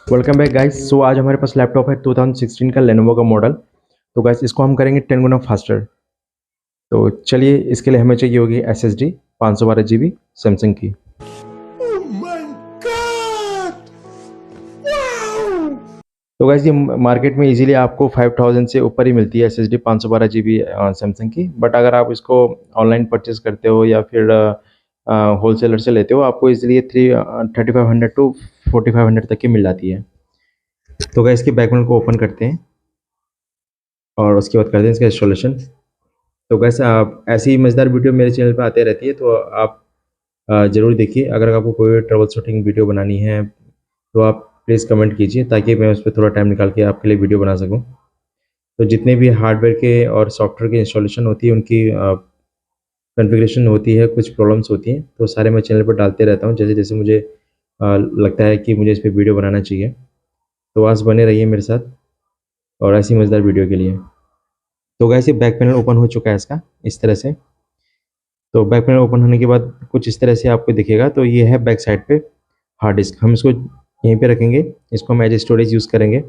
Welcome back guys. सो आज हमारे पास laptop है 2016 का लेनोवो का मॉडल। तो गाइस इसको हम करेंगे 10 गुना फास्टर। तो चलिए इसके लिए हमें चाहिए होगी SSD 512 GB सैमसंग की। Oh my god! Wow! तो गाइस ये मार्केट में इजीली आपको 5000 से ऊपर ही मिलती है SSD 512 GB सैमसंग की। बट अगर आप इसको ऑनलाइन परचेज करते हो या फिर होलसेलर से लेते हो, आपको इजीली 3500 टू 4500 तक की मिल जाती है। तो गाइस इसके बैकग्राउंड को ओपन करते हैं और उसके बाद करते हैं इसका इंस्टॉलेशन। तो गैस आप ऐसी ही मज़ेदार वीडियो मेरे चैनल पे आते रहती है, तो आप ज़रूर देखिए। अगर आपको कोई ट्रबल शूटिंग वीडियो बनानी है तो आप प्लीज़ कमेंट कीजिए, ताकि मैं उस पर थोड़ा टाइम निकाल के आपके लिए वीडियो बना सकूं। तो जितने भी हार्डवेयर के और सॉफ्टवेयर की इंस्टॉलेशन होती है, उनकी कॉन्फ़िगरेशन होती है, कुछ प्रॉब्लम्स होती हैं, तो सारे मैं चैनल पर डालते रहता हूँ जैसे जैसे मुझे लगता है कि मुझे इस पर वीडियो बनाना चाहिए। तो आज बने रहिए मेरे साथ और ऐसी मज़ेदार वीडियो के लिए। तो गैस ये बैक पैनल ओपन हो चुका है इसका, इस तरह से। तो बैक पैनल ओपन होने के बाद कुछ इस तरह से आपको दिखेगा। तो ये है बैक साइड पे हार्ड डिस्क। हम इसको यहीं पे रखेंगे, इसको हम एज ए स्टोरेज यूज़ करेंगे।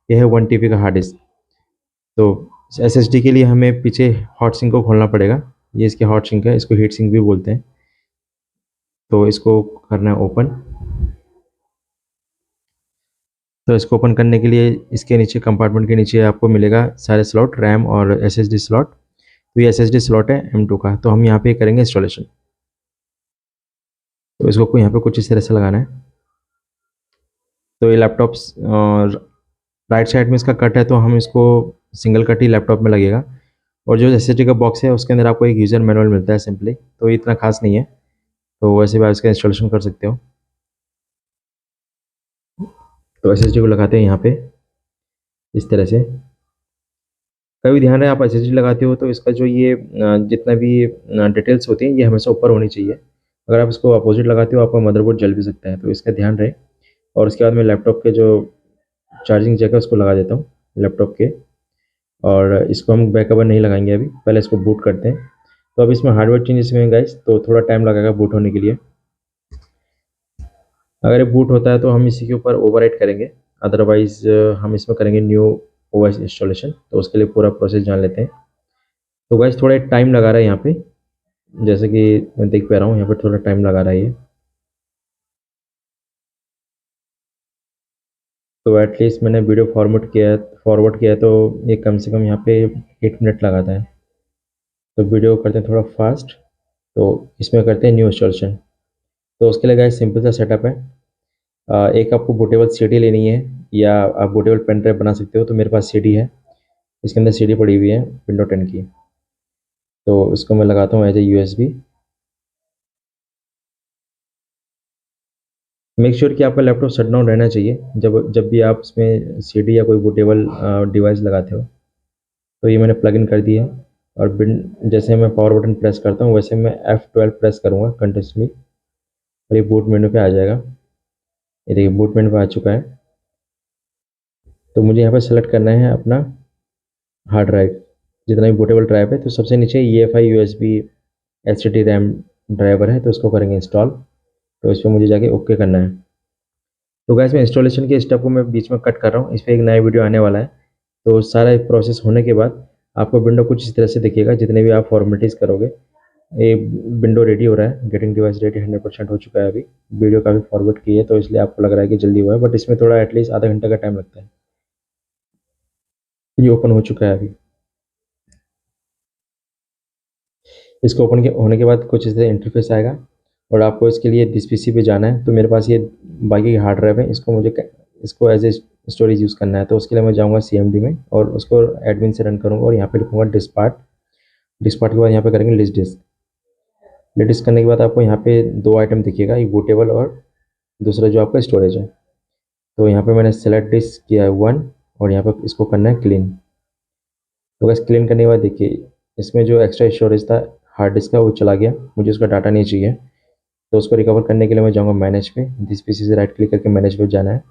ये है 1 TB का हार्ड डिस्क। तो SSD के लिए हमें पीछे हॉट सिंक को खोलना पड़ेगा। ये इसके हॉट सिंक है, इसको हीट सिंक भी बोलते हैं। तो इसको करना है ओपन। तो इसको ओपन करने के लिए इसके नीचे कंपार्टमेंट के नीचे आपको मिलेगा सारे स्लॉट, रैम और SSD स्लॉट। तो ये SSD स्लॉट है M2 का। तो हम यहाँ पे करेंगे इंस्टॉलेशन। तो इसको यहाँ पे कुछ इस तरह से लगाना है। तो ये लैपटॉप राइट साइड में इसका कट है, तो हम इसको सिंगल कट ही लैपटॉप में लगेगा। और जो SSD का बॉक्स है उसके अंदर आपको एक यूज़र मैनुअल मिलता है सिंपली, तो इतना खास नहीं है। तो वैसे भी आप इसका इंस्टॉलेशन कर सकते हो। तो SSD को लगाते हैं यहाँ पे इस तरह से। कभी ध्यान रहे, आप SSD लगाते हो तो इसका जो ये जितना भी डिटेल्स होती हैं, ये हमेशा ऊपर होनी चाहिए। अगर आप इसको अपोजिट लगाते हो, आपका मदरबोर्ड जल भी सकता है, तो इसका ध्यान रहे। और उसके बाद मैं लैपटॉप के जो चार्जिंग जैक है उसको लगा देता हूँ लैपटॉप के। और इसको हम बैकअप नहीं लगाएंगे अभी, पहले इसको बूट करते हैं। तो अब इसमें हार्डवेयर चेंजेस हुए हैं गाइस, तो थोड़ा टाइम लगेगा बूट होने के लिए। अगर ये बूट होता है तो हम इसी के ऊपर ओवरराइट करेंगे, अदरवाइज हम इसमें करेंगे न्यू OS इंस्टॉलेशन। तो उसके लिए पूरा प्रोसेस जान लेते हैं। तो गाइस थोड़ा टाइम लगा रहा है यहाँ पे, जैसे कि मैं देख पा रहा हूँ यहाँ पे थोड़ा टाइम लगा रहा है ये। तो एटलीस्ट मैंने वीडियो फॉरवर्ड किया है, तो ये कम से कम यहाँ पे 8 मिनट लगाता है। तो वीडियो करते हैं थोड़ा फास्ट। तो इसमें करते हैं न्यू इंस्टॉलेशन। तो उसके लिए गाइस सिंपल सा सेटअप है। एक आपको बूटेबल CD लेनी है, या आप बूटेबल पेन ड्राइव बना सकते हो। तो मेरे पास CD है, इसके अंदर CD पड़ी हुई है विंडो 10 की। तो इसको मैं लगाता हूँ as a USB। Make sure कि आपका लैपटॉप शट डाउन रहना चाहिए जब जब भी आप इसमें CD या कोई बूटेबल डिवाइस लगाते हो। तो ये मैंने प्लग इन कर दिया है। और जैसे मैं पावर बटन प्रेस करता हूँ, वैसे मैं F12 प्रेस करूँगा कंटिन्यूसली, और ये बूट मेनू पे आ जाएगा। ये देखिए बूट मेनू पे आ चुका है। तो मुझे यहाँ पर सेलेक्ट करना है अपना हार्ड ड्राइव, जितना भी बूटेबल ड्राइव है। तो सबसे नीचे EFI USB HDD RAM driver है, तो उसको करेंगे इंस्टॉल। तो इस पर मुझे जाके ओके करना है। तो गैस मैं इंस्टॉलेशन के स्टेप को मैं बीच में कट कर रहा हूँ, इस पर एक नया वीडियो आने वाला है। तो सारा प्रोसेस होने के बाद आपको विंडो कुछ इस तरह से दिखेगा, जितने भी आप फॉर्मेलिटीज़ करोगे। ये विंडो रेडी हो रहा है, गेटिंग डिवाइस रेडी 100% हो चुका है। अभी वीडियो काफ़ी फॉरवर्ड की है, तो इसलिए आपको लग रहा है कि जल्दी हुआ है, बट इसमें थोड़ा एटलीस्ट आधा घंटा का टाइम लगता है। ये ओपन हो चुका है अभी। इसको ओपन होने के बाद कुछ इस तरह इंटरफेस आएगा, और आपको इसके लिए दिस PC पे जाना है। तो मेरे पास ये बाकी की हार्ड ड्राइव है, इसको एज ए स्टोरेज यूज़ करना है। तो उसके लिए मैं जाऊँगा CMD में, और उसको एडमिन से रन करूँगा, और यहाँ पे लिखूँगा डिस्पार्ट के बाद यहाँ पे करेंगे लिस्ट डिस्क। लिस्ट करने के बाद आपको यहाँ पे 2 आइटम दिखेगा, एक बूटेबल और दूसरा जो आपका स्टोरेज है। तो यहाँ पे मैंने सेलेक्ट डिस्क किया है 1, और यहाँ पे इसको करना है क्लीन। तो बस क्लीन करने के बाद देखिए इसमें जो एक्स्ट्रा स्टोरेज था हार्ड डिस्क का, वो चला गया। मुझे उसका डाटा नहीं चाहिए। तो उसको रिकवर करने के लिए मैं जाऊँगा मैनेज पे, दिस PC से राइट क्लिक करके मैनेज पे जाना है।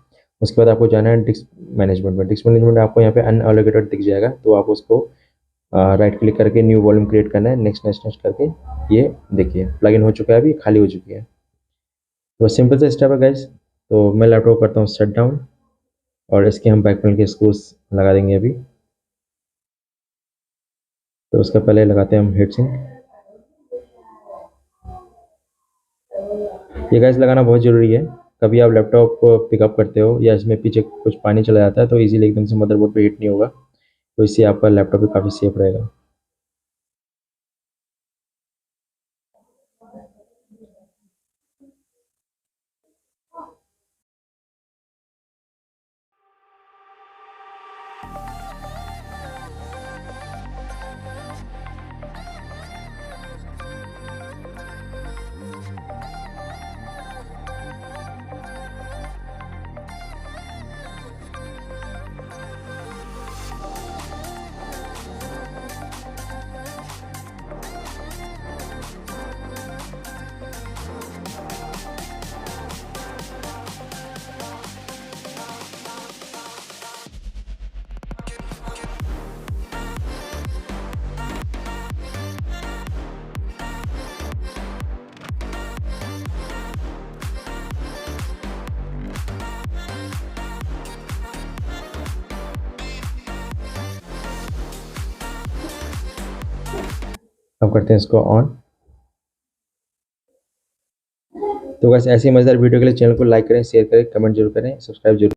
उसके बाद आपको जाना है डिस्क मैनेजमेंट में। डिस्क मैनेजमेंट में आपको यहाँ पे अनअलोकेटेड दिख जाएगा, तो आप उसको राइट क्लिक करके न्यू वॉल्यूम क्रिएट करना है। नेक्स्ट नेक्स्ट नेक्स्ट करके ये देखिए प्लग इन हो चुका है, अभी खाली हो चुकी है। तो सिंपल सा स्टेप है गाइस। तो मैं लैपटॉप करता हूँ शट डाउन। और इसके हम बैक पैनल के स्क्रूज लगा देंगे अभी। तो उसका पहले लगाते हैं हम हीट सिंक। ये गैस लगाना बहुत ज़रूरी है। कभी आप लैपटॉप को पिकअप करते हो या इसमें पीछे कुछ पानी चला जाता है तो इजीली एकदम से मदरबोर्ड पे हीट नहीं होगा, तो इससे आपका लैपटॉप भी काफ़ी सेफ रहेगा। अब करते हैं इसको ऑन। तो बस ऐसी मज़ेदार वीडियो के लिए चैनल को लाइक करें, शेयर करें, कमेंट जरूर करें, सब्सक्राइब जरूर